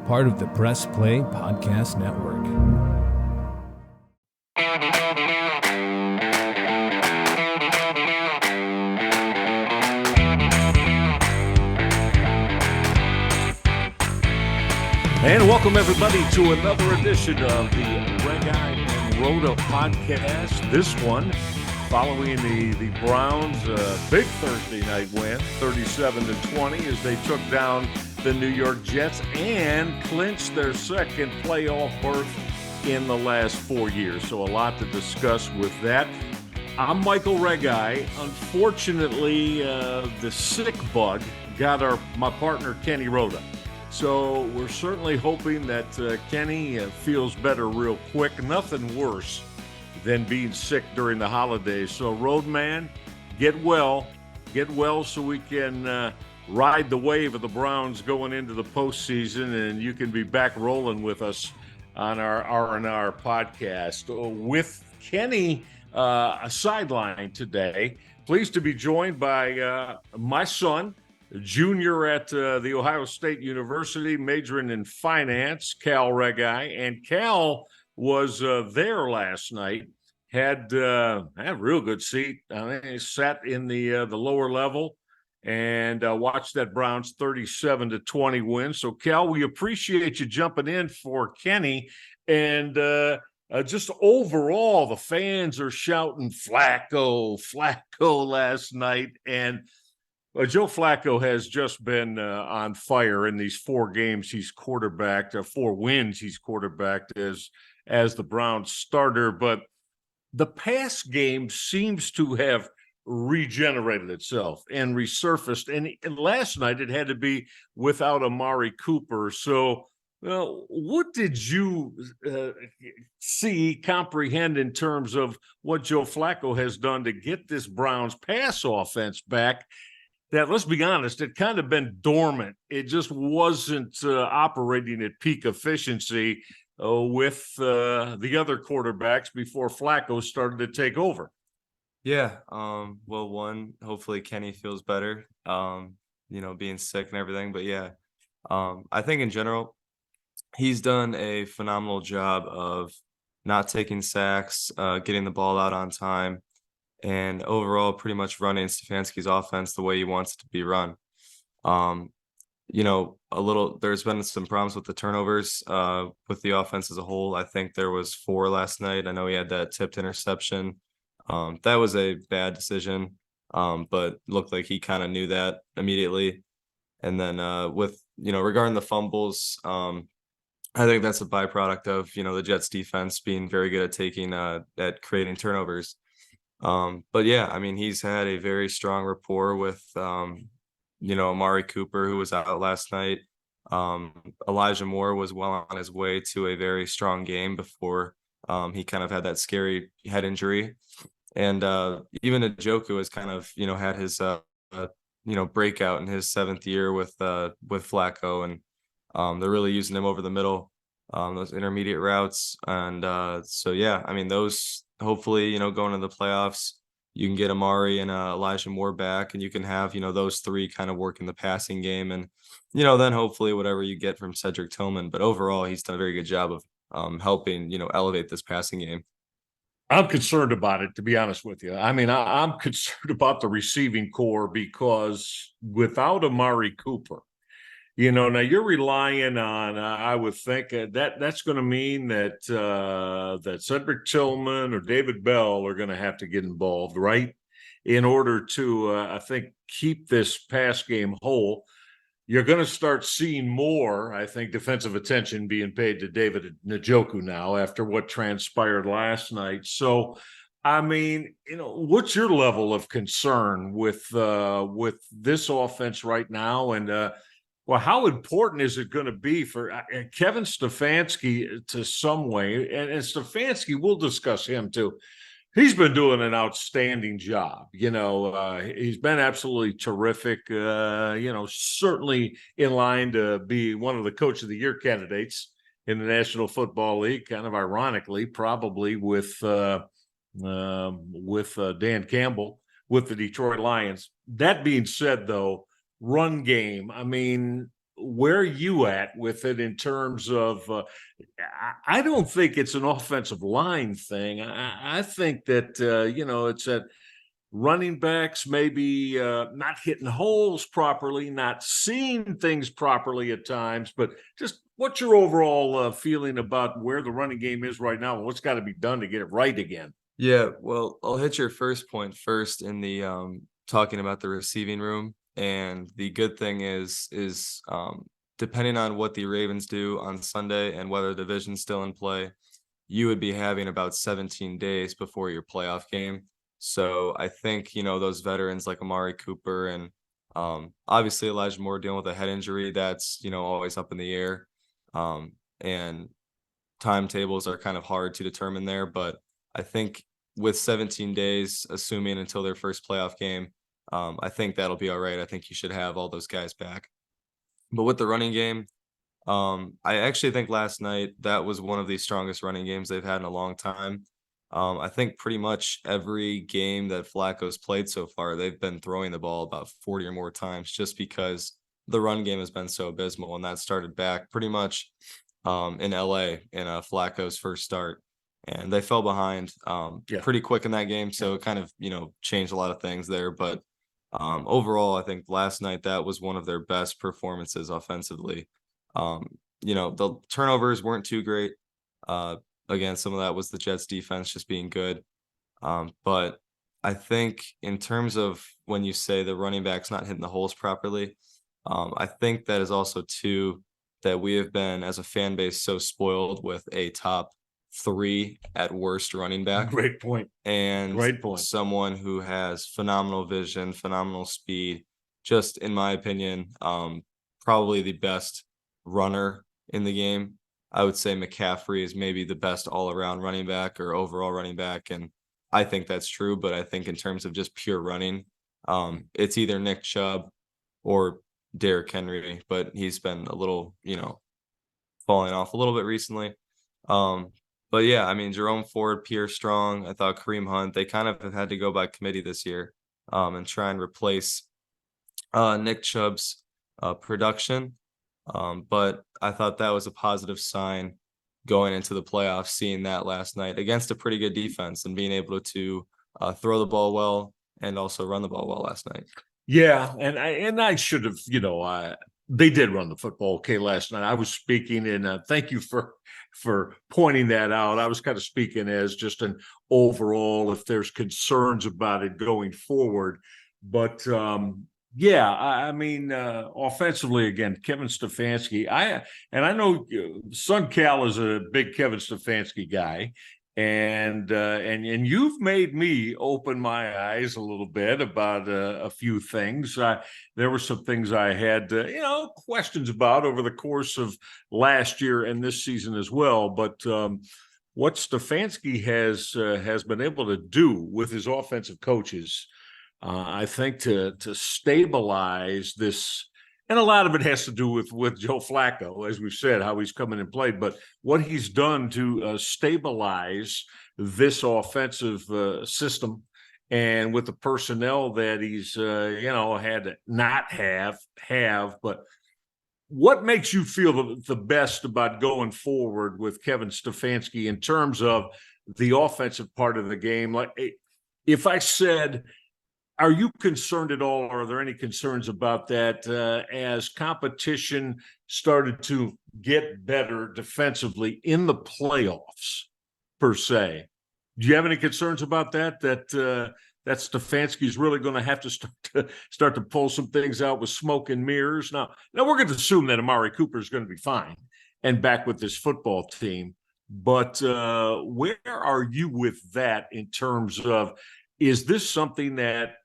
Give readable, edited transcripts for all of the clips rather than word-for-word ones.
part of the Press Play Podcast Network. And welcome, everybody, to another edition of the Reghi and Roda podcast. This one following the Browns' big Thursday night win, 37-20, as they took down the New York Jets and clinched their second playoff berth in the last 4 years. So a lot to discuss with that. I'm Michael Reghi. Unfortunately, the sick bug got my partner, Kenny Roda. So we're certainly hoping that Kenny feels better real quick. Nothing worse than being sick during the holidays. So Roadman, get well so we can ride the wave of the Browns going into the postseason, and you can be back rolling with us on our R&R podcast. With Kenny a sideline today, pleased to be joined by my son, junior at the Ohio State University, majoring in finance, Cal Reghi. And Cal was there last night, had a real good seat. He sat in the lower level and watched that Browns 37-20 win. So, Cal, we appreciate you jumping in for Kenny. And just overall, the fans are shouting Flacco last night. And Joe Flacco has just been on fire in these 4 games he's quarterbacked, 4 wins he's quarterbacked as the Browns starter. But the pass game seems to have regenerated itself and resurfaced. And last night it had to be without Amari Cooper. So, what did you comprehend in terms of what Joe Flacco has done to get this Browns pass offense back? That, let's be honest, it kind of been dormant. It just wasn't operating at peak efficiency with the other quarterbacks before Flacco started to take over. Yeah. Well, one, hopefully Kenny feels better, being sick and everything. But yeah, I think in general, he's done a phenomenal job of not taking sacks, getting the ball out on time, and overall pretty much running Stefanski's offense the way he wants it to be run. There's been some problems with the turnovers with the offense as a whole. I think there was 4 last night. I know he had that tipped interception. That was a bad decision, but looked like he kind of knew that immediately. And then regarding the fumbles, I think that's a byproduct of, the Jets defense being very good at creating turnovers. But yeah, I mean, he's had a very strong rapport with, Amari Cooper, who was out last night. Elijah Moore was well on his way to a very strong game before he kind of had that scary head injury. And even Njoku has kind of, had his, breakout in his 7th year with Flacco. And they're really using him over the middle, those intermediate routes. And so, yeah, I mean, those hopefully, going to the playoffs, you can get Amari and Elijah Moore back, and you can have, those 3 kind of work in the passing game. And, then hopefully whatever you get from Cedric Tillman. But overall, he's done a very good job of helping, elevate this passing game. I'm concerned about it, to be honest with you. I mean, I'm concerned about the receiving core because without Amari Cooper, now you're relying on, I would think that's going to mean that that Cedric Tillman or David Bell are going to have to get involved, right? In order to, I think, keep this pass game whole. You're going to start seeing more, I think, defensive attention being paid to David Njoku now after what transpired last night. So, I mean, what's your level of concern with this offense right now? And how important is it going to be for Kevin Stefanski to some way? And Stefanski, we'll discuss him too. He's been doing an outstanding job. He's been absolutely terrific. Certainly in line to be one of the Coach of the Year candidates in the National Football League. Kind of ironically, probably with Dan Campbell with the Detroit Lions. That being said, though, run game. I mean, where are you at with it in terms of? I don't think it's an offensive line thing. I think that it's that running backs maybe not hitting holes properly, not seeing things properly at times, but just what's your overall feeling about where the running game is right now and what's got to be done to get it right again? Yeah, well, I'll hit your first point first in the talking about the receiving room. And the good thing is depending on what the Ravens do on Sunday and whether the division's still in play, you would be having about 17 days before your playoff game. So I think, those veterans like Amari Cooper and obviously Elijah Moore dealing with a head injury that's, always up in the air. And timetables are kind of hard to determine there, but I think with 17 days, assuming until their first playoff game, I think that'll be all right. I think you should have all those guys back. But with the running game, I actually think last night that was one of the strongest running games they've had in a long time. I think pretty much every game that Flacco's played so far, they've been throwing the ball about 40 or more times just because the run game has been so abysmal. And that started back pretty much in LA in Flacco's first start. And they fell behind pretty quick in that game. So it kind of, changed a lot of things there. But overall, I think last night that was one of their best performances offensively. The turnovers weren't too great. Again, some of that was the Jets defense just being good. But I think in terms of when you say the running back's not hitting the holes properly, I think that is also too that we have been as a fan base so spoiled with a top 3 at worst running back. Great point. And Great point. Someone who has phenomenal vision, phenomenal speed, just in my opinion, probably the best runner in the game. I would say McCaffrey is maybe the best all-around running back or overall running back, and I think that's true. But I think in terms of just pure running, it's either Nick Chubb or Derrick Henry, but he's been a little, falling off a little bit recently. But yeah, I mean, Jerome Ford, Pierre Strong, I thought Kareem Hunt, they kind of have had to go by committee this year and try and replace Nick Chubb's production. But I thought that was a positive sign going into the playoffs, seeing that last night against a pretty good defense and being able to throw the ball well and also run the ball well last night. Yeah, and I should have, they did run the football okay last night. I was speaking, and thank you for pointing that out. I was kind of speaking as just an overall, if there's concerns about it going forward, but I mean, offensively again, Kevin Stefanski. I know son Cal is a big Kevin Stefanski guy. And you've made me open my eyes a little bit about a few things. There were some things I had, questions about over the course of last year and this season as well. But what Stefanski has been able to do with his offensive coaches, I think to stabilize this. And a lot of it has to do with Joe Flacco, as we've said, how he's come in and played. But what he's done to stabilize this offensive system, and with the personnel that he's had to not have. But what makes you feel the best about going forward with Kevin Stefanski in terms of the offensive part of the game? Like, if I said, are you concerned at all? Or are there any concerns about that as competition started to get better defensively in the playoffs, per se? Do you have any concerns about that? That Stefanski is really going to have to start to pull some things out with smoke and mirrors. Now we're going to assume that Amari Cooper is going to be fine and back with this football team. But where are you with that in terms of, is this something that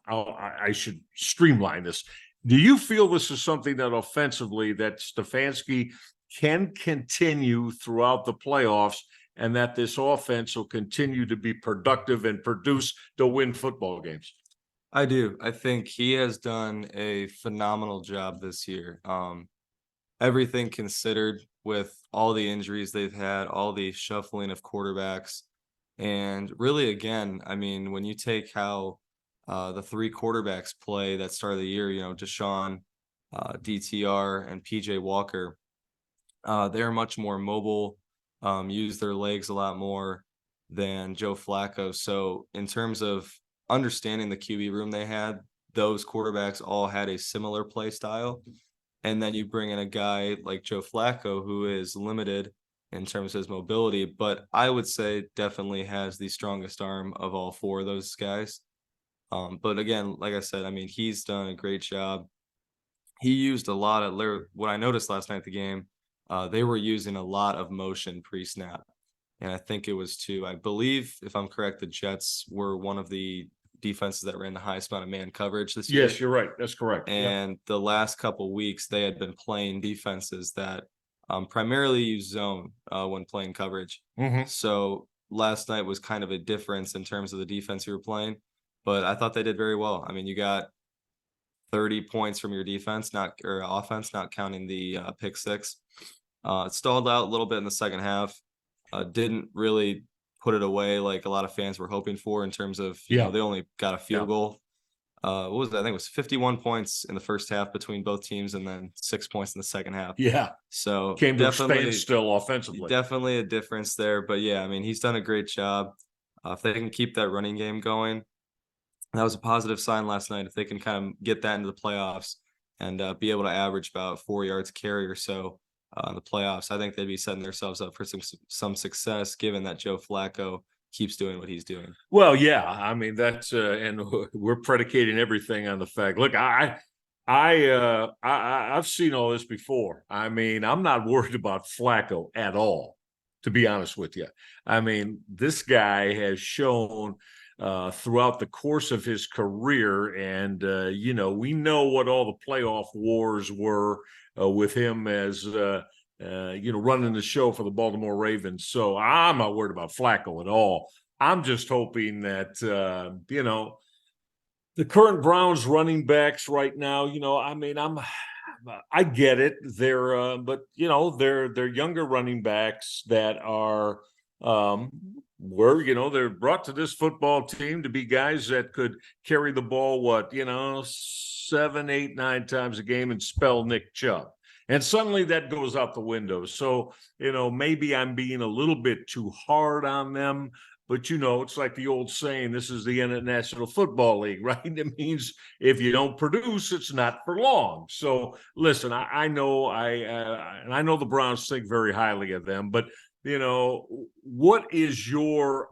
I should streamline this? Do you feel this is something that offensively that Stefanski can continue throughout the playoffs, and that this offense will continue to be productive and produce to win football games? I do. I think he has done a phenomenal job this year. Everything considered, with all the injuries they've had, all the shuffling of quarterbacks, and really, again, I mean, when you take how the 3 quarterbacks play that start of the year, Deshaun, DTR, and PJ Walker, they're much more mobile, use their legs a lot more than Joe Flacco. So in terms of understanding the QB room they had, those quarterbacks all had a similar play style. And then you bring in a guy like Joe Flacco, who is limited in terms of his mobility, but I would say definitely has the strongest arm of all four of those guys. But again, like I said, I mean, he's done a great job. He used a lot of what I noticed last night at the game. They were using a lot of motion pre-snap, and I think it was I believe, if I'm correct, the Jets were one of the defenses that ran the highest amount of man coverage this year. Yes, you're right. That's correct. And the last couple weeks, they had been playing defenses that primarily use zone when playing coverage. Mm-hmm. So last night was kind of a difference in terms of the defense you were playing, but I thought they did very well. I mean, you got 30 points from your defense, or offense, not counting the pick six. It stalled out a little bit in the second half. Didn't really put it away like a lot of fans were hoping for in terms of, you know, they only got a field goal. What was it? I think it was 51 points in the first half between both teams, and then 6 points in the second half. Yeah. So came to a standstill offensively. Definitely a difference there. But yeah, I mean, he's done a great job. If they can keep that running game going, that was a positive sign last night. If they can kind of get that into the playoffs and be able to average about 4 yards carry or so in the playoffs, I think they'd be setting themselves up for some success, given that Joe Flacco keeps doing what he's doing. Well, yeah, I mean, that's and we're predicating everything on the fact. Look, I've seen all this before. I mean, I'm not worried about Flacco at all, to be honest with you. I mean, this guy has shown throughout the course of his career, and you know, we know what all the playoff wars were with him as you know, running the show for the Baltimore Ravens. So I'm not worried about Flacco at all. I'm just hoping that you know, the current Browns running backs right now, you know, I mean, I get it. They're but you know, they're younger running backs that are were, you know, they're brought to this football team to be guys that could carry the ball, what, you know, 7, 8, 9 times a game and spell Nick Chubb. And suddenly that goes out the window. So, you know, maybe I'm being a little bit too hard on them, but, you know, it's like the old saying, this is the National Football League, right? It means if you don't produce, it's not for long. So listen, I know and I know the Browns think very highly of them, but you know, what is your,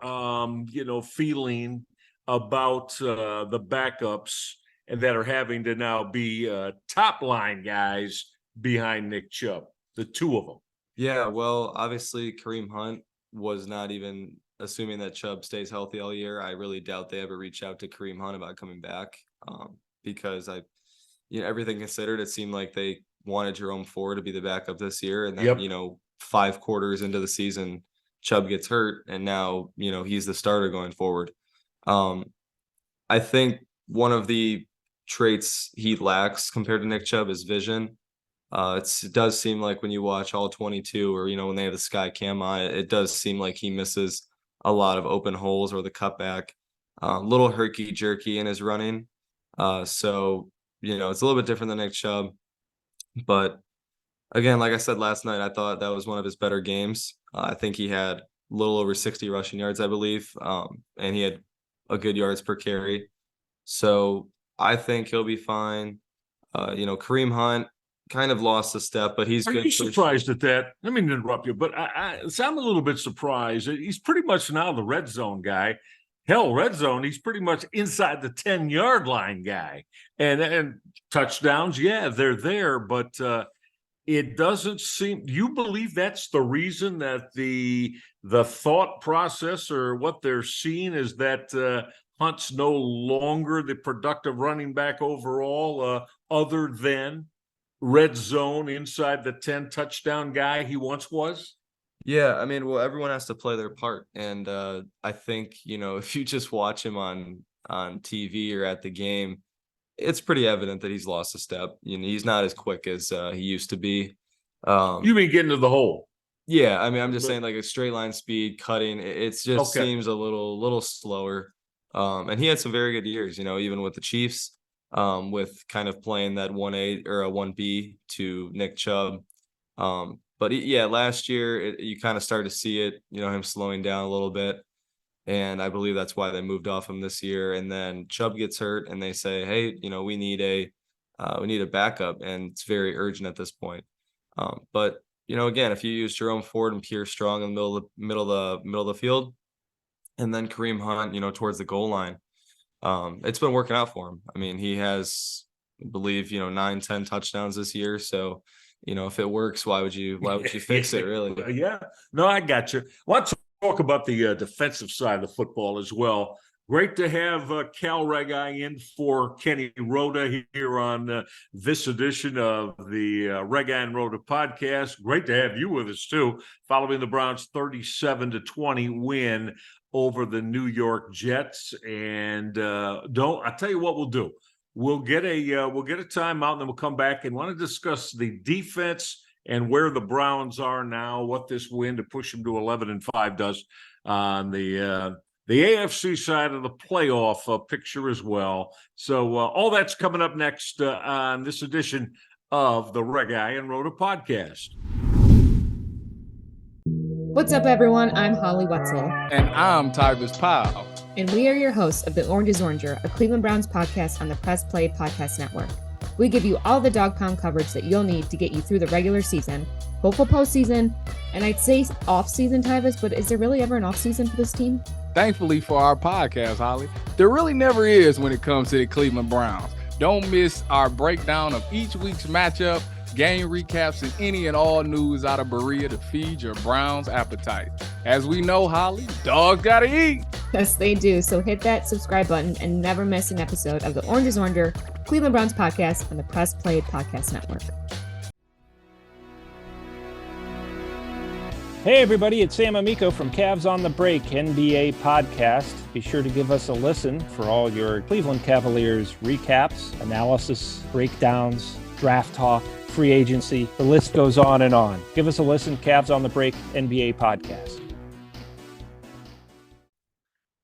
you know, feeling about the backups and that are having to now be top line guys behind Nick Chubb, the two of them? Yeah, well, obviously Kareem Hunt was not even assuming that Chubb stays healthy all year. I really doubt they ever reach out to Kareem Hunt about coming back because you know, everything considered, it seemed like they wanted Jerome Ford to be the backup this year, and then you know, 5 quarters into the season, Chubb gets hurt, and now, you know, he's the starter going forward. I think one of the traits he lacks compared to Nick Chubb is vision. It does seem like when you watch all 22, or, you know, when they have the sky cam on, it does seem like he misses a lot of open holes or the cutback. Little herky-jerky in his running. So, you know, it's a little bit different than Nick Chubb. But again, like I said last night, I thought that was one of his better games. I think he had a little over 60 rushing yards, I believe, and he had a good yards per carry. So I think he'll be fine. You know, Kareem Hunt kind of lost a step, but he's good. Are you surprised at that? Let me interrupt you, but I'm a little bit surprised. He's pretty much now the red zone guy. Hell, red zone, he's pretty much inside the 10-yard line guy. And touchdowns, yeah, they're there, but it doesn't seem. You believe that's the reason that the thought process or what they're seeing is that Hunt's no longer the productive running back overall, other than red zone inside the 10 touchdown guy he once was? Yeah, I mean, well, everyone has to play their part, and I think, you know, if you just watch him on TV or at the game, it's pretty evident that he's lost a step. You know, he's not as quick as he used to be. You mean getting to the hole? Yeah, I mean, I'm just saying, like, a straight line speed, cutting, it just seems a little slower. And he had some very good years, you know, even with the Chiefs. with kind of playing that 1A or a 1B to Nick Chubb. But yeah, last year you kind of started to see it, him slowing down a little bit. And I believe that's why they moved off him this year. And then Chubb gets hurt and they say, hey, we need a backup, and it's very urgent at this point. But again, if you use Jerome Ford and Pierre Strong in the middle of the field, and then Kareem Hunt, towards the goal line, it's been working out for him. I mean, he has, I believe, 9-10 touchdowns this year. So, if it works, why would you fix it, really? Yeah, no, I got you. Let's talk about the defensive side of the football as well. Great to have Cal Reghi in for Reghi Roda here on this edition of the Reghi and Roda podcast. Great to have you with us too, following the Browns' 37-20 win over the New York Jets. And I tell you what we'll do. We'll get a timeout, and then we'll come back and want to discuss the defense and where the Browns are now, what this win to push them to 11-5 does on the AFC side of the playoff picture as well. So all that's coming up next on this edition of the Reghi and Roda podcast. What's up, everyone? I'm Holly Wetzel. And I'm Tybus Powell. And we are your hosts of The Orange is Oranger, a Cleveland Browns podcast on the Press Play Podcast Network. We give you all the dog pound coverage that you'll need to get you through the regular season, hopeful postseason, and I'd say off-season, Tybus, but is there really ever an off-season for this team? Thankfully for our podcast, Holly, there really never is when it comes to the Cleveland Browns. Don't miss our breakdown of each week's matchup, game recaps, and any and all news out of Berea to feed your Browns appetite. As we know, Holly, dogs gotta eat. Yes, they do. So hit that subscribe button and never miss an episode of the Orange is Oranger, Cleveland Browns podcast on the Press Play Podcast Network. Hey everybody, it's Sam Amico from Cavs on the Break NBA podcast. Be sure to give us a listen for all your Cleveland Cavaliers recaps, analysis, breakdowns, draft talk, free agency. The list goes on and on. Give us a listen, Cavs on the Break NBA podcast.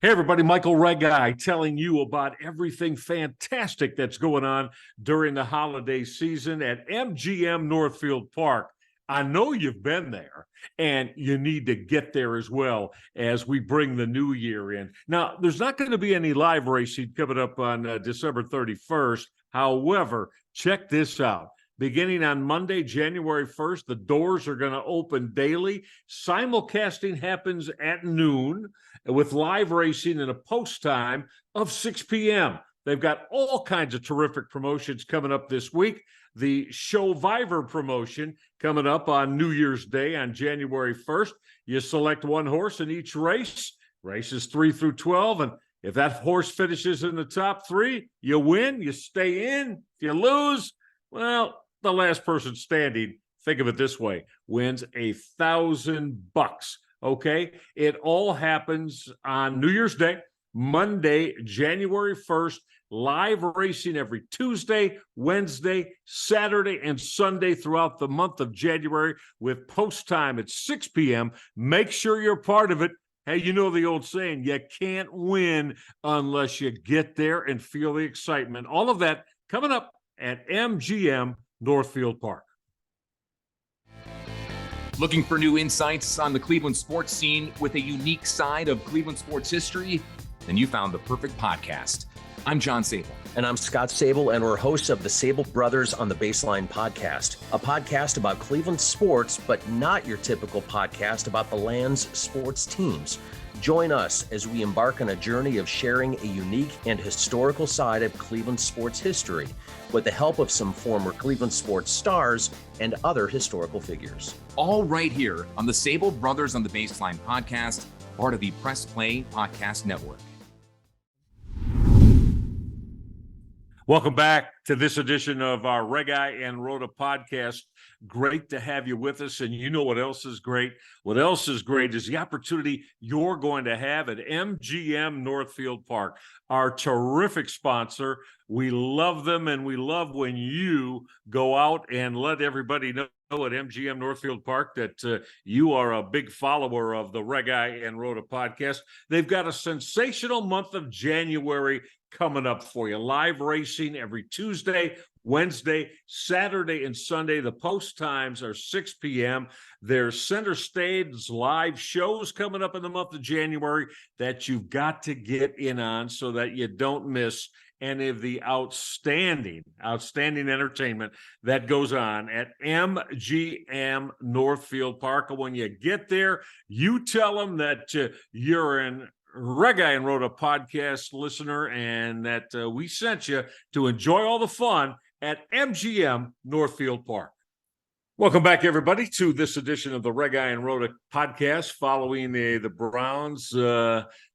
Hey everybody, Michael Reghi telling you about everything fantastic that's going on during the holiday season at MGM Northfield Park. I know you've been there, and you need to get there as well as we bring the new year in. Now, there's not going to be any live racing coming up on December 31st. However, check this out. Beginning on Monday, January 1st, the doors are going to open daily. Simulcasting happens at noon with live racing and a post time of 6 p.m. They've got all kinds of terrific promotions coming up this week. The Showviver promotion coming up on New Year's Day on January 1st. You select one horse in each race, races 3 through 12, and if that horse finishes in the top 3, you win, you stay in. If you lose, well, the last person standing, think of it this way, wins $1,000. Okay? It all happens on New Year's Day, Monday, January 1st, live racing every Tuesday, Wednesday, Saturday, and Sunday throughout the month of January with post time at 6 p.m. Make sure you're part of it. Hey, you know the old saying, you can't win unless you get there and feel the excitement. All of that coming up at MGM Northfield Park. Looking for new insights on the Cleveland sports scene with a unique side of Cleveland sports history? Then you found the perfect podcast. I'm John Sable. And I'm Scott Sable, and we're hosts of the Sable Brothers on the Baseline podcast, a podcast about Cleveland sports, but not your typical podcast about the land's sports teams. Join us as we embark on a journey of sharing a unique and historical side of Cleveland sports history with the help of some former Cleveland sports stars and other historical figures. All right here on the Sable Brothers on the Baseline podcast, part of the Press Play Podcast Network. Welcome back to this edition of our Reghi and Roda podcast. Great to have you with us. And you know what else is great? What else is great is the opportunity you're going to have at MGM Northfield Park, our terrific sponsor. We love them, and we love when you go out and let everybody know at MGM Northfield Park that you are a big follower of the Reghi and Roda podcast. They've got a sensational month of January coming up for you. Live racing every Tuesday, Wednesday, Saturday, and Sunday. The post times are 6 p.m. There's center stage live shows coming up in the month of January that you've got to get in on so that you don't miss any of the outstanding entertainment that goes on at MGM Northfield Park. And when you get there, you tell them that you're an Reghi and Roda podcast listener and that we sent you to enjoy all the fun at MGM Northfield Park. Welcome back, everybody, to this edition of the Reghi and Roda podcast following the Browns'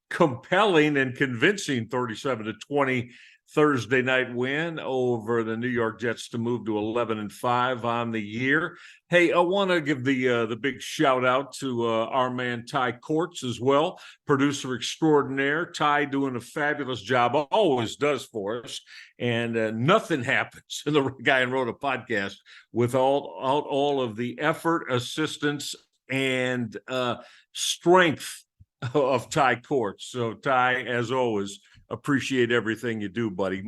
compelling and convincing 37-20 Thursday night win over the New York Jets to move to 11-5 on the year. Hey, I want to give the big shout out to our man Ty Courts as well, producer extraordinaire. Ty doing a fabulous job, always does for us, and nothing happens in the Reghi and Roda podcast without all of the effort, assistance, and strength of Ty Courts. So Ty, as always, appreciate everything you do, buddy.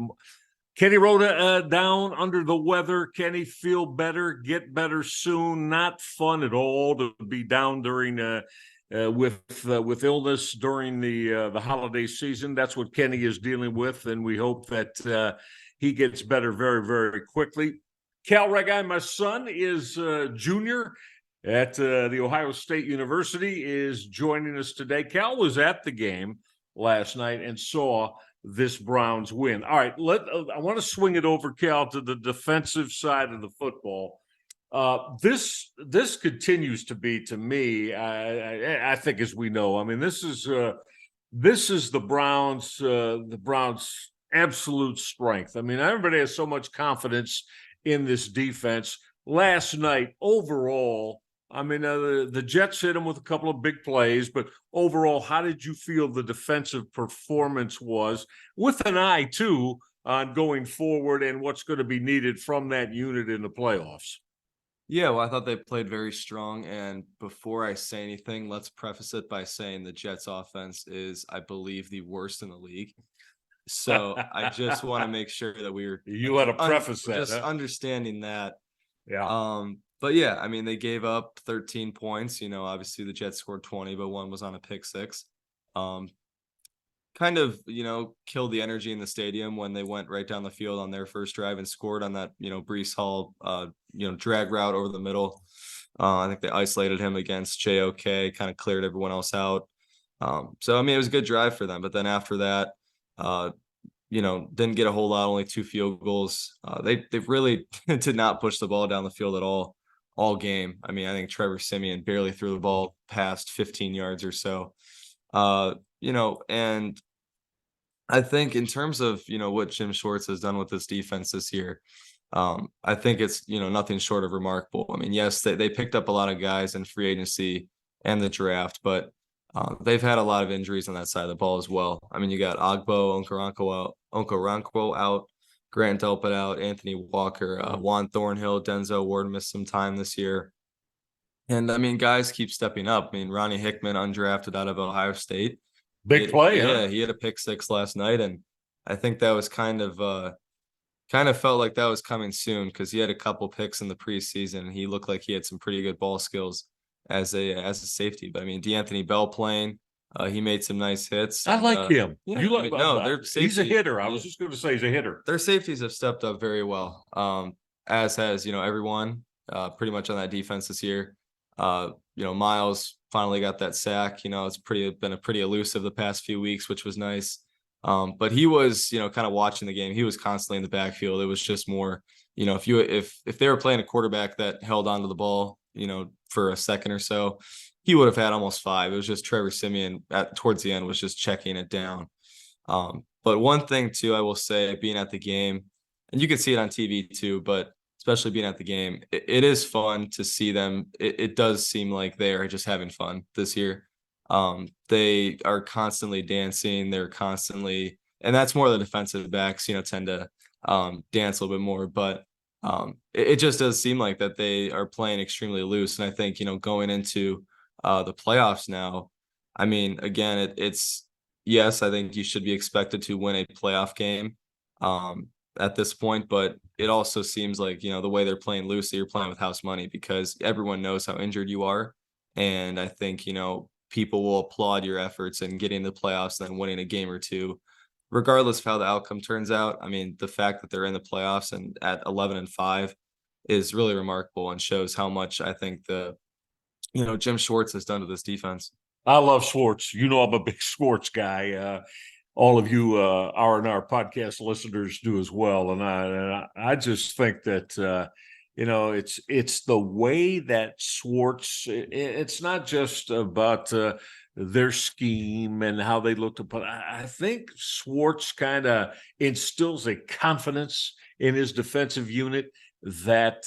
Kenny Roda down under the weather. Kenny, feel better, get better soon. Not fun at all to be down during with illness during the holiday season. That's what Kenny is dealing with, and we hope that he gets better very, very quickly. Cal Reghi, my son, is junior at the Ohio State University, is joining us today. Cal was at the game last night and saw this Browns win. All right, I want to swing it over, Cal, to the defensive side of the football. This continues to be, to me, I think, as we know, I mean, this is the Browns' absolute strength. I mean, everybody has so much confidence in this defense. Last night, overall, I mean, the Jets hit them with a couple of big plays, but overall, how did you feel the defensive performance was, with an eye, too, on going forward and what's going to be needed from that unit in the playoffs? Yeah, well, I thought they played very strong. And before I say anything, let's preface it by saying the Jets offense is, I believe, the worst in the league. So I just want to make sure that you had to preface that, just understanding that. Yeah. But yeah, I mean, they gave up 13 points. You know, obviously the Jets scored 20, but one was on a pick six. Kind of, killed the energy in the stadium when they went right down the field on their first drive and scored on that, Breece Hall, drag route over the middle. I think they isolated him against JOK, kind of cleared everyone else out. So, I mean, it was a good drive for them. But then after that, didn't get a whole lot, only 2 field goals. They really did not push the ball down the field at all game. I mean, I think Trevor Siemian barely threw the ball past 15 yards or so. And I think in terms of, what Jim Schwartz has done with this defense this year, I think it's, nothing short of remarkable. I mean, yes, they picked up a lot of guys in free agency and the draft, but they've had a lot of injuries on that side of the ball as well. I mean, you got Ogbo Okoronkwo out, Grant Delpit out, Anthony Walker, Juan Thornhill, Denzel Ward missed some time this year. And, I mean, guys keep stepping up. I mean, Ronnie Hickman, undrafted out of Ohio State. Big play, huh? Yeah, he had a pick six last night, and I think that was kind of felt like that was coming soon because he had a couple picks in the preseason, and he looked like he had some pretty good ball skills as a safety. But, I mean, D'Anthony Bell playing, he made some nice hits. I like him. Yeah, You like? I mean, no, their he's a hitter. I was just going to say he's a hitter. Their safeties have stepped up very well, as has everyone pretty much on that defense this year. Miles finally got that sack. It's been a pretty elusive the past few weeks, which was nice. But he was, kind of watching the game. He was constantly in the backfield. It was just more, if they were playing a quarterback that held onto the ball, for a second or so, he would have had almost 5. It was just Trevor Siemian towards the end was just checking it down. But one thing too, I will say, being at the game, and you can see it on TV too, but especially being at the game, it is fun to see them. It does seem like they are just having fun this year. They are constantly dancing. They're constantly, and that's more the defensive backs, tend to dance a little bit more, but it just does seem like that they are playing extremely loose. And I think, going into the playoffs now, I mean, again, it's yes, I think you should be expected to win a playoff game at this point, but it also seems like, the way they're playing loosely, you're playing with house money because everyone knows how injured you are. And I think, people will applaud your efforts in getting the playoffs and then winning a game or two, regardless of how the outcome turns out. I mean, the fact that they're in the playoffs and at 11-5 is really remarkable and shows how much I think Jim Schwartz has done to this defense. I love Schwartz. I'm a big Schwartz guy. All of you R&R podcast listeners do as well. And I just think that, it's the way that Schwartz, it's not just about their scheme and how they look to put. I think Schwartz kind of instills a confidence in his defensive unit that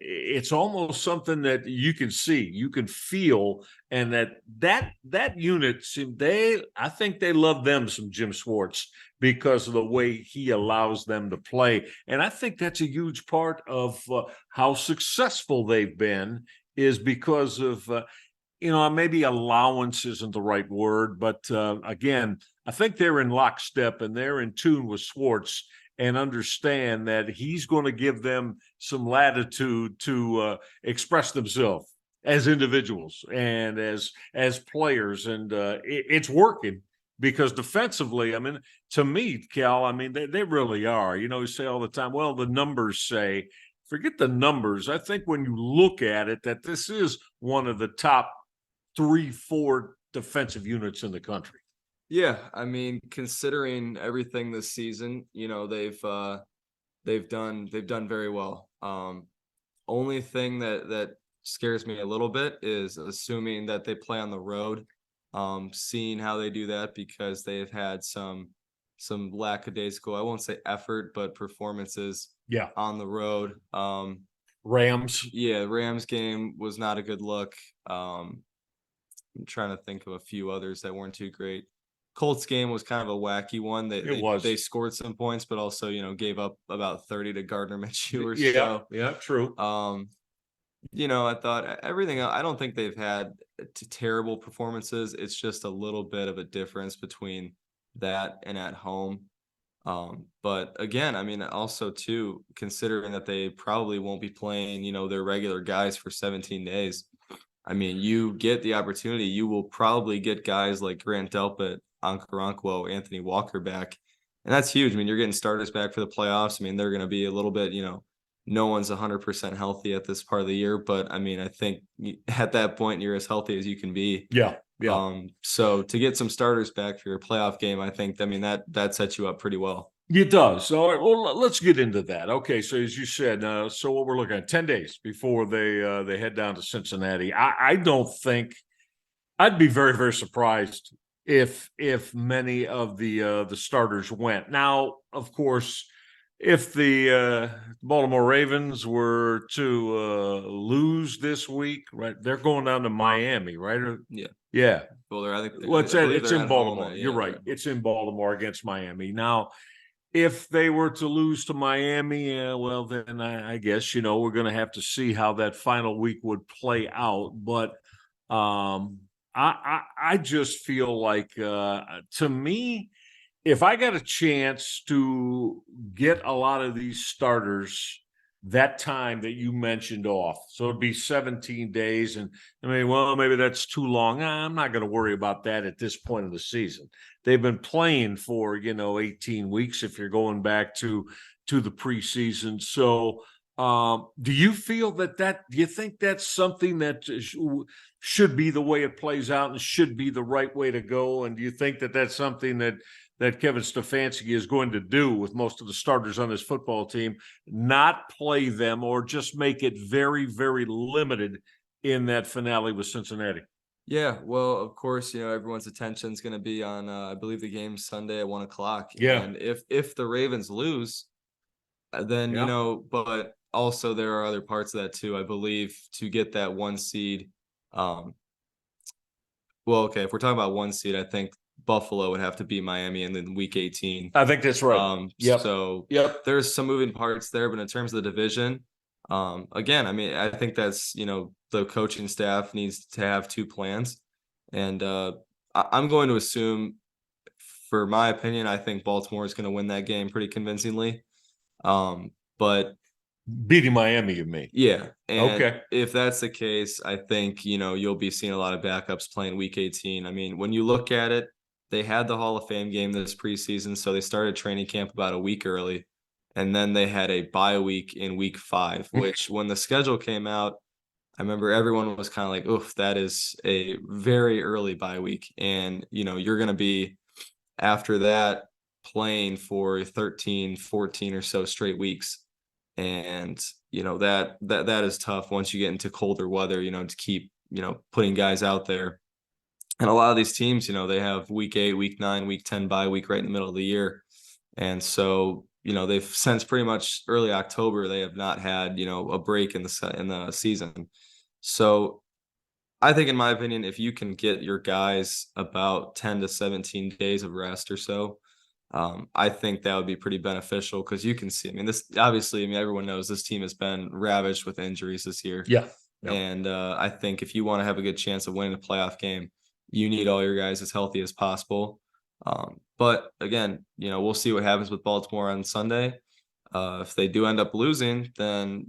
it's almost something that you can see, you can feel, and that unit, I think they love them some Jim Schwartz because of the way he allows them to play. And I think that's a huge part of how successful they've been is because of, maybe allowance isn't the right word, but again, I think they're in lockstep and they're in tune with Schwartz and understand that he's going to give them some latitude to express themselves as individuals and as players. And it's working because defensively, I mean, to me, Cal, I mean, they really are. You say all the time, well, the numbers say, forget the numbers. I think when you look at it, that this is one of the top 3-4 defensive units in the country. Yeah, I mean, considering everything this season, they've done very well. Only thing that scares me a little bit is assuming that they play on the road, seeing how they do that because they've had some lackadaisical, I won't say effort, but performances on the road. Rams. Yeah, Rams game was not a good look. I'm trying to think of a few others that weren't too great. Colts game was kind of a wacky one. They scored some points, but also, gave up about 30 to Gardner Minshew or so. Yeah, true. I thought everything else, I don't think they've had terrible performances. It's just a little bit of a difference between that and at home. But again, I mean, also too, considering that they probably won't be playing, their regular guys for 17 days. I mean, you get the opportunity, you will probably get guys like Grant Delpit, Okoronkwo, Anthony Walker back. And that's huge. I mean, you're getting starters back for the playoffs. I mean, they're going to be a little bit, no one's 100% healthy at this part of the year. But I mean, I think at that point, you're as healthy as you can be. Yeah. So to get some starters back for your playoff game, I think, that sets you up pretty well. It does. So well, let's get into that. Okay, so as you said, so what we're looking at 10 days before they head down to Cincinnati. I don't think I'd be very, very surprised if many of the starters went. Now, of course, if the Baltimore Ravens were to lose this week, right, they're going down to Miami, right? Yeah. Well, It's in Baltimore. Home, You're right. It's in Baltimore against Miami. Now, if they were to lose to Miami, well, then I guess, we're going to have to see how that final week would play out. But I just feel like, to me, if I got a chance to get a lot of these starters that time that you mentioned off, so it'd be 17 days. And I mean, well, maybe that's too long. I'm not going to worry about that at this point of the season. They've been playing for, 18 weeks if you're going back to the preseason. So do you feel do you think that's something that should be the way it plays out and should be the right way to go? And do you think that that's something that Kevin Stefanski is going to do with most of the starters on his football team, not play them or just make it very, very limited in that finale with Cincinnati? Yeah, well, of course, everyone's attention is going to be on, I believe the game's Sunday at 1:00. Yeah. And if the Ravens lose, then, but also there are other parts of that too, I believe, to get that 1 seed. Well, okay, if we're talking about 1 seed, I think Buffalo would have to beat Miami in then week 18. I think that's right. So there's some moving parts there, but in terms of the division, again, I mean, I think that's, the coaching staff needs to have 2 plans. And I'm going to assume for my opinion, I think Baltimore is going to win that game pretty convincingly. But beating Miami, you mean? yeah. And okay. if that's the case, I think, you'll be seeing a lot of backups playing week 18. I mean, when you look at it, they had the Hall of Fame game this preseason, so they started training camp about a week early. And then they had a bye week in week 5, which when the schedule came out, I remember everyone was kind of like, oof, that is a very early bye week. And, you're going to be after that playing for 13, 14 or so straight weeks. And, that is tough once you get into colder weather, to keep, putting guys out there. And a lot of these teams, they have week 8, week 9, week 10 bye week right in the middle of the year. And so, they've since pretty much early October, they have not had, a break in the season. So I think, in my opinion, if you can get your guys about 10 to 17 days of rest or so, I think that would be pretty beneficial because you can see, everyone knows this team has been ravaged with injuries this year. Yeah. And I think if you want to have a good chance of winning a playoff game, you need all your guys as healthy as possible. But again, we'll see what happens with Baltimore on Sunday. If they do end up losing, then,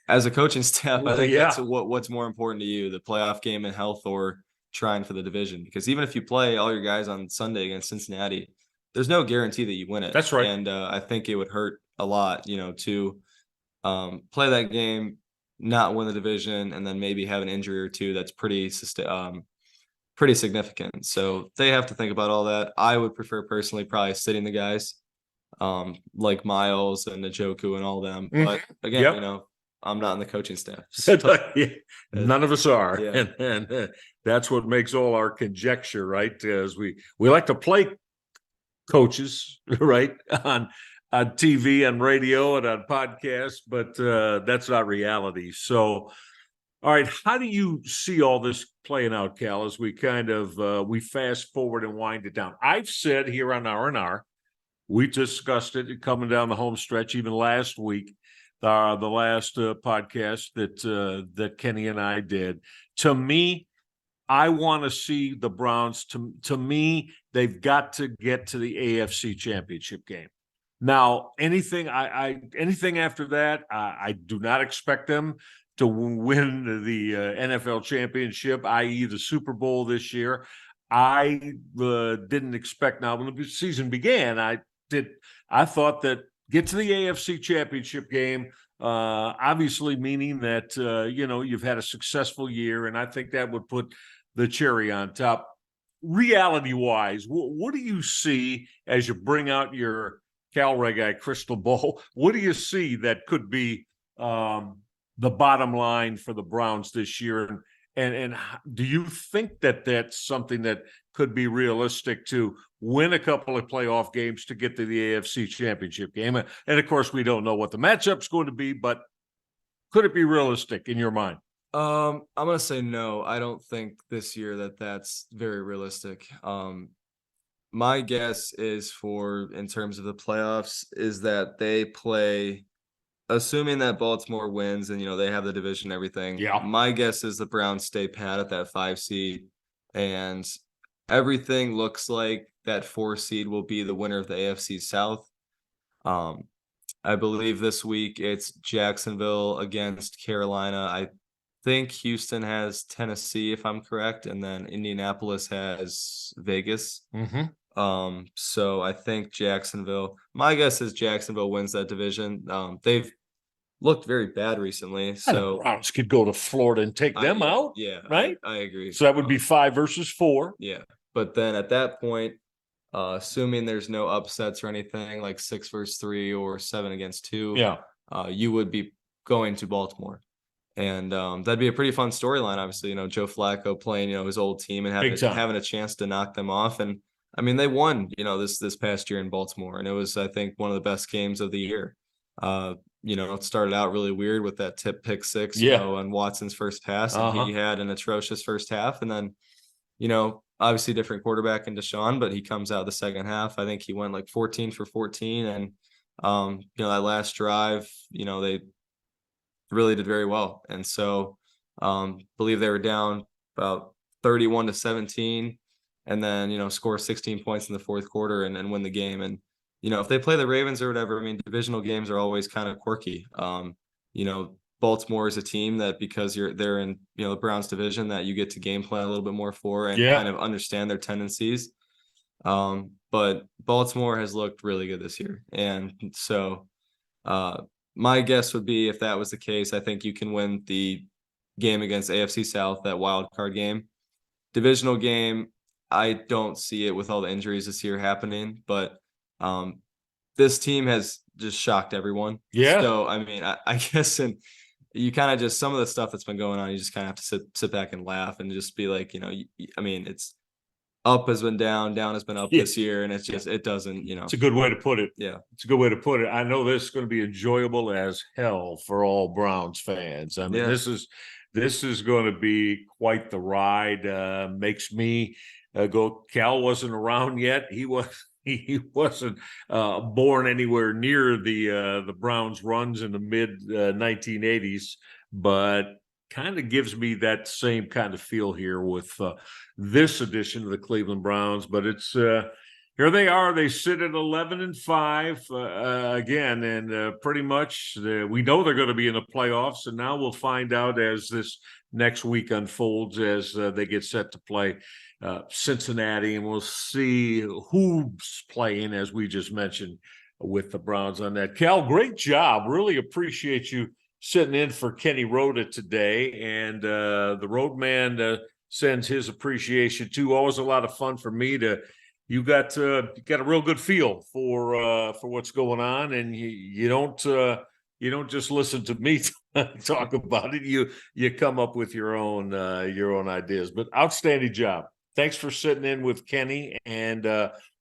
as a coaching staff, I think that's what's more important to you, the playoff game and health or trying for the division. Because even if you play all your guys on Sunday against Cincinnati, there's no guarantee that you win it. That's right. And I think it would hurt a lot, to play that game, not win the division, and then maybe have an injury or two that's pretty significant. So they have to think about all that. I would prefer personally probably sitting the guys, like Miles and Njoku and all them. But again, I'm not in the coaching staff. So, none of us are. Yeah. And that's what makes all our conjecture, right? As we like to play coaches, right, on TV and radio and on podcasts, but that's not reality. So, all right, how do you see all this playing out, Cal, as we kind of we fast forward and wind it down? I've said here on R&R, we discussed it coming down the home stretch even last week, the last podcast that Kenny and I did. To me, I want to see the Browns. To me, they've got to get to the AFC Championship game. Now, anything after that, I do not expect them to win the NFL championship, i.e. the Super Bowl this year. I didn't expect. Now, when the season began, I thought that get to the AFC Championship game, obviously meaning that, you've had a successful year, and I think that would put the cherry on top. Reality-wise, what do you see as you bring out your Cal Reghi crystal ball? What do you see that could be the bottom line for the Browns this year? And do you think that that's something that could be realistic to win a couple of playoff games to get to the AFC Championship game? And, of course, we don't know what the matchup's going to be, but could it be realistic in your mind? I'm going to say no. I don't think this year that's very realistic. My guess is in terms of the playoffs, is that they play – assuming that Baltimore wins and, they have the division and everything, my guess is the Browns stay pat at that 5 seed, and everything looks like that 4 seed will be the winner of the AFC South. I believe this week it's Jacksonville against Carolina. I think Houston has Tennessee, if I'm correct, and then Indianapolis has Vegas. So I think my guess is Jacksonville wins that division. They've looked very bad recently. So Browns could go to Florida and take them out. Yeah. Right. I agree. So that would be 5 versus 4. Yeah. But then at that point, assuming there's no upsets or anything like 6 versus 3 or 7 against 2, you would be going to Baltimore. And that'd be a pretty fun storyline. Obviously, Joe Flacco playing, his old team and having a chance to knock them off. And I mean, they won, this past year in Baltimore, and it was, I think, one of the best games of the year. It started out really weird with that tip pick 6, on Watson's first pass, and he had an atrocious first half, and then, obviously different quarterback in Deshaun, but he comes out the second half. I think he went like 14 for 14, and that last drive, they really did very well, and so believe they were down about 31-17. and then, score 16 points in the fourth quarter and win the game. And, if they play the Ravens or whatever, I mean, divisional games are always kind of quirky. Baltimore is a team that, because they're in, the Browns division, that you get to game plan a little bit more for and kind of understand their tendencies. But Baltimore has looked really good this year. And so my guess would be, if that was the case, I think you can win the game against AFC South, that wild card game. Divisional game, I don't see it with all the injuries this year happening, but this team has just shocked everyone. Yeah. So, I mean, I guess, and you kind of just, some of the stuff that's been going on, you just kind of have to sit back and laugh and just be like, I mean, it's up has been down has been up this year, and it's just, it doesn't, It's a good way to put it. Yeah. It's a good way to put it. I know this is going to be enjoyable as hell for all Browns fans. I mean, this is going to be quite the ride. Makes me go, Cal wasn't around yet. He wasn't born anywhere near the Browns runs in the mid 1980s, but kind of gives me that same kind of feel here with this edition of the Cleveland Browns. But it's here they are. They sit at 11-5 again, and pretty much we know they're going to be in the playoffs. And now we'll find out as this next week unfolds, as they get set to play Cincinnati, and we'll see who's playing, as we just mentioned, with the Browns on that. Cal, great job. Really appreciate you sitting in for Kenny Roda today, and the Roadman sends his appreciation too. Always a lot of fun for me to. You got a real good feel for what's going on, and you don't just listen to me talk about it. You come up with your own ideas. But outstanding job. Thanks for sitting in with Kenny, and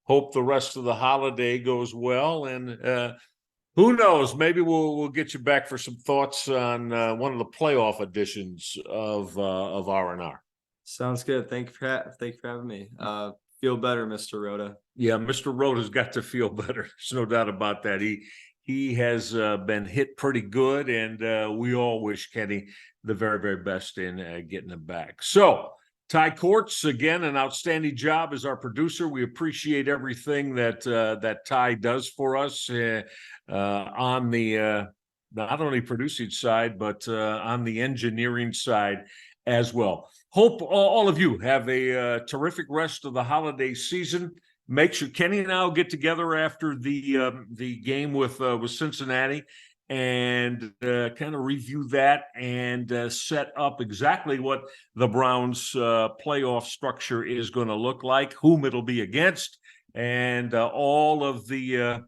hope the rest of the holiday goes well. And who knows? Maybe we'll get you back for some thoughts on one of the playoff editions of R&R. Sounds good. Thank you for having me. Feel better, Mr. Roda. Yeah, Mr. Roda's got to feel better. There's no doubt about that. He has been hit pretty good, and we all wish Kenny the very, very best in getting him back. So, Ty Courts, again, an outstanding job as our producer. We appreciate everything that Ty does for us on the not only producing side, but on the engineering side as well. Hope all of you have a terrific rest of the holiday season. Make sure Kenny and I will get together after the game with Cincinnati and kind of review that and set up exactly what the Browns playoff structure is going to look like, whom it'll be against, and all of the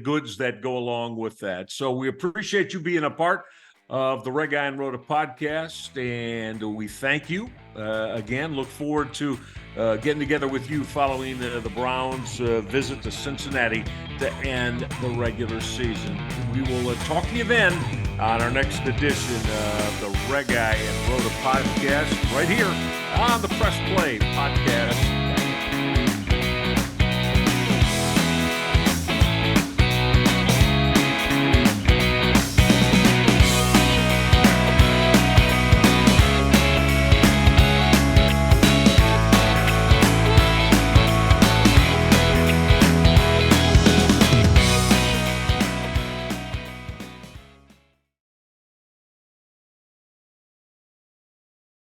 goods that go along with that. So we appreciate you being a part of the Reghi Roda podcast, and we thank you again. Look forward to getting together with you following the Browns visit to Cincinnati to end the regular season. We will talk to you then on our next edition of the Reghi Roda podcast right here on the Press Play Podcast